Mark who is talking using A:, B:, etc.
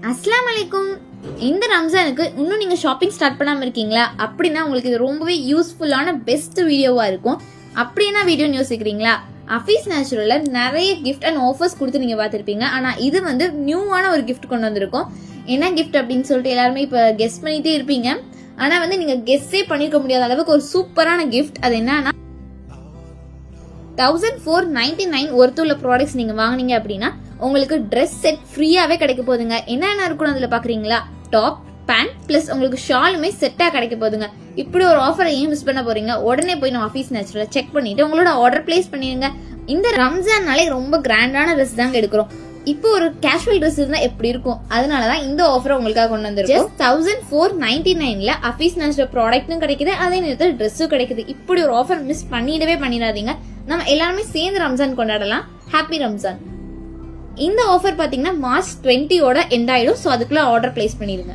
A: அஸ்ஸலாமு அலைக்கும். இந்த ரம்ஜானுக்கு இன்னும் நீங்க ஷாப்பிங் ஸ்டார்ட் பண்ணாம இருக்கீங்களா? அப்படின்னா உங்களுக்கு இது ரொம்பவே யூஸ்ஃபுல்லான பெஸ்ட் வீடியோவா இருக்கும். அப்படி என்ன வீடியோன்னு யோசிக்கிறீங்களா? அஃபீஸ் நேச்சுரல்ல நிறைய கிஃப்ட் அண்ட் ஆஃபர்ஸ் கொடுத்து நீங்க பார்த்திருப்பீங்க. ஆனா இது வந்து நியூவான ஒரு கிஃப்ட் கொண்டு வந்திருக்கோம். என்ன கிஃப்ட் அப்படின்னு சொல்லிட்டு எல்லாருமே இப்ப கெஸ் பண்ணிட்டே இருப்பீங்க. ஆனா வந்து நீங்க கெஸ்ஸே பண்ணிருக்க முடியாத அளவுக்கு ஒரு சூப்பரான கிஃப்ட். அது என்னன்னா 1499 ஒர்த் உள்ள ப்ராடக்ட்ஸ் நீங்க வாங்குனீங்க அப்படின்னா உங்களுக்கு ட்ரெஸ் செட் ஃப்ரீயாவே கிடைக்க போகுதுங்க. என்னென்ன இருக்கணும் அதுல பாக்குறீங்களா? டாப், பேண்ட் பிளஸ் உங்களுக்கு ஷாலுமே செட்டா கிடைக்க போகுதுங்க. இப்படி ஒரு ஆஃபரை ஏன் மிஸ் பண்ண போறீங்க? உடனே போய் நம்ம அஃபீஸ் நேச்சுரல செக் பண்ணிட்டு உங்களோட ஆர்டர் பிளேஸ் பண்ணிடுங்க. இந்த ரம்ஜான்னாலே ரொம்ப கிராண்டான ட்ரெஸ் தாங்க எடுக்கிறோம். இப்போ ஒரு கேஷுவல் ட்ரெஸ் இருந்தா எப்படி இருக்கும்? அதனாலதான் இந்த ஆஃபரை உங்களுக்காக கொண்டு வந்திருக்கோம். 1499ல அஃபீஸ் நேச்சுரல் ப்ராடக்ட்டும் கிடைக்குது, அதே நேரத்தில் ட்ரெஸ்ஸும் கிடைக்குது. இப்படி ஒரு ஆஃபர் மிஸ் பண்ணிடவே பண்ணிடாதீங்க. நம்ம எல்லாருமே சேர்ந்து ரம்ஜான் கொண்டாடலாம். ஹாப்பி ரம்ஜான். இந்த ஆஃபர் பாத்தீங்கன்னா மார்ச் 20 எண்ட் ஆயிடும். சோ அதுக்குள்ள ஆர்டர் பிளேஸ் பண்ணிருங்க.